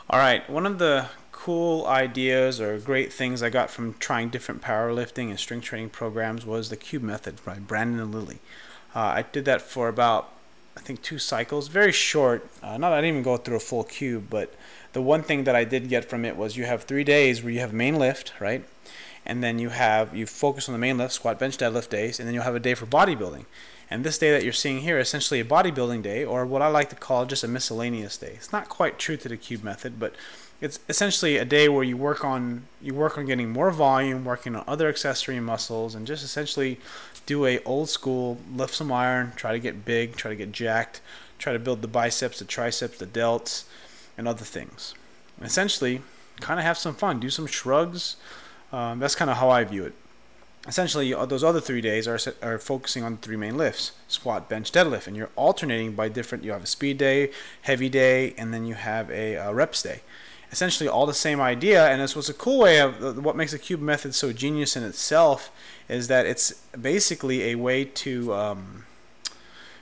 All right, one of the cool ideas or great things I got from trying different powerlifting and strength training programs was the cube method by Brandon and Lilly. I did that for about, I think, 2 cycles, very short. Not I didn't even go through a full cube, but the one thing that I did get from it was you have 3 days where you have main lift, right? And then you focus on the main lift, squat, bench, deadlift days, and then you'll have a day for bodybuilding. And this day that you're seeing here is essentially a bodybuilding day, or what I like to call just a miscellaneous day. It's not quite true to the cube method, but it's essentially a day where you work on getting more volume, working on other accessory muscles, and just essentially do a old school lift some iron, try to get big, try to get jacked, try to build the biceps, the triceps, the delts, and other things. And essentially, kind of have some fun, do some shrugs. That's kind of how I view it. Essentially, those other 3 days are focusing on the three main lifts: squat, bench, deadlift, and you're alternating by different. You have a speed day, heavy day, and then you have a reps day. Essentially, all the same idea. And this was a cool way of what makes the cube method so genius in itself is that it's basically a way to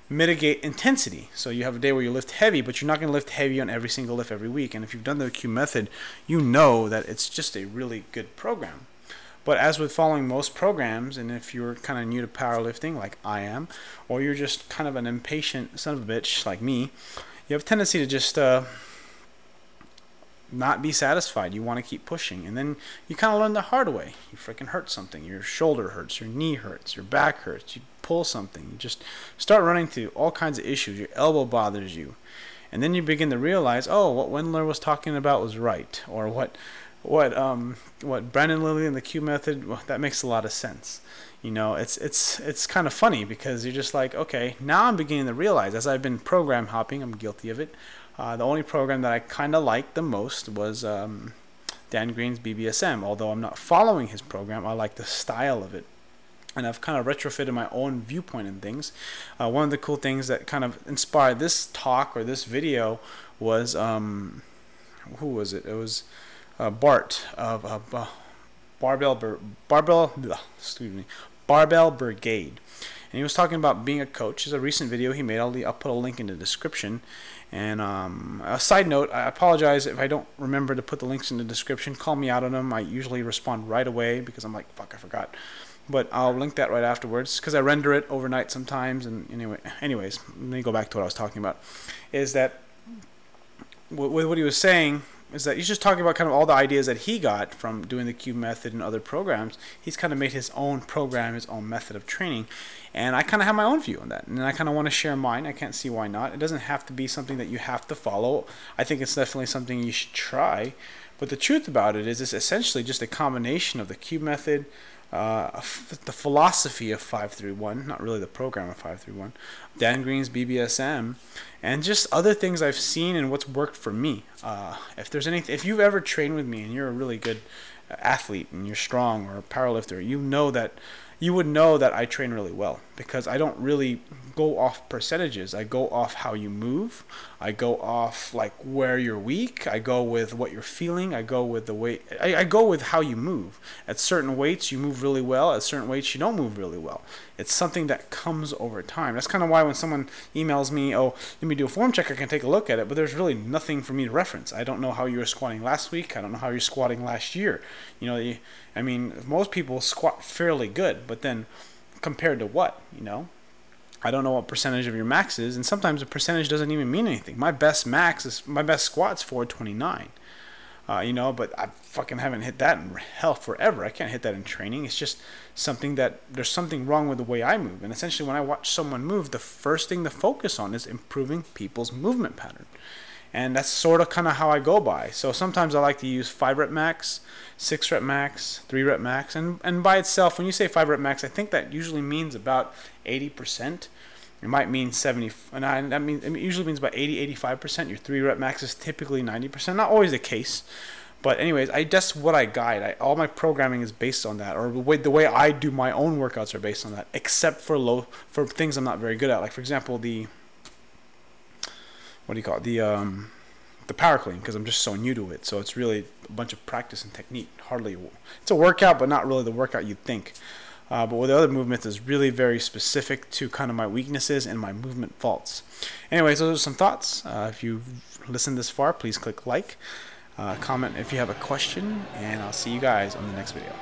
mitigate intensity. So you have a day where you lift heavy, but you're not going to lift heavy on every single lift every week. And if you've done the cube method, you know that it's just a really good program. But as with following most programs, and if you're kind of new to powerlifting like I am, or you're just kind of an impatient son of a bitch like me, you have a tendency to just not be satisfied. You want to keep pushing, and then you kind of learn the hard way. You freaking hurt something. Your shoulder hurts, your knee hurts, your back hurts. You pull something. You just start running into all kinds of issues. Your elbow bothers you, and then you begin to realize, oh, what Wendler was talking about was right, or what Brandon Lilly and the Q method, well, that makes a lot of sense. You know, it's kind of funny because you're just like, okay, now I'm beginning to realize, as I've been program hopping, I'm guilty of it. The only program that I kind of liked the most was Dan Green's BBSM. Although I'm not following his program, I like the style of it. And I've kind of retrofitted my own viewpoint in things. One of the cool things that kind of inspired this talk or this video was, who was it? It was Bart of excuse me, Barbell Brigade, and he was talking about being a coach. It's a recent video he made. I'll put a link in the description. And a side note, I apologize if I don't remember to put the links in the description. Call me out on them. I usually respond right away because I'm like, fuck, I forgot. But I'll link that right afterwards because I render it overnight sometimes. And anyways, let me go back to what I was talking about. Is that with what he was saying is that he's just talking about kind of all the ideas that he got from doing the cube method and other programs. He's kind of made his own program, his own method of training, and I kind of have my own view on that, and I kind of want to share mine. I can't see why not. It doesn't have to be something that you have to follow. I think it's definitely something you should try, but the truth about it is it's essentially just a combination of the cube method, the philosophy of 531, not really the program of 531, Dan Green's BBSM, and just other things I've seen and what's worked for me. If you've ever trained with me and you're a really good athlete and you're strong or a powerlifter, you would know that I train really well because I don't really go off percentages. I go off how you move. I go off like where you're weak. I go with what you're feeling. I go with the way. I go with how you move. At certain weights you move really well. At certain weights you don't move really well. It's something that comes over time. That's kind of why when someone emails me, oh, let me do a form check, I can take a look at it, but there's really nothing for me to reference. I don't know how you were squatting last week. I don't know how you're squatting last year. You know, I mean, most people squat fairly good, but then compared to what, you know? I don't know what percentage of your max is, and sometimes the percentage doesn't even mean anything. My best squat's 429. You know, but I fucking haven't hit that in hell forever. I can't hit that in training. It's just something that there's something wrong with the way I move. And essentially when I watch someone move, the first thing to focus on is improving people's movement pattern. And that's sort of kind of how I go by. So sometimes I like to use 5 rep max, 6 rep max, 3 rep max. And by itself, when you say 5 rep max, I think that usually means about 80%. It might mean 70, and it usually means about 80-85%. Your 3 rep max is typically 90%. Not always the case. But anyways, that's what I guide. All my programming is based on that, or the way I do my own workouts are based on that, except for things I'm not very good at. Like for example, the power clean, because I'm just so new to it. So it's really a bunch of practice and technique. It's a workout, but not really the workout you'd think. But with the other movements is really very specific to kind of my weaknesses and my movement faults. Anyways, those are some thoughts. If you've listened this far, please click like, comment if you have a question, and I'll see you guys on the next video.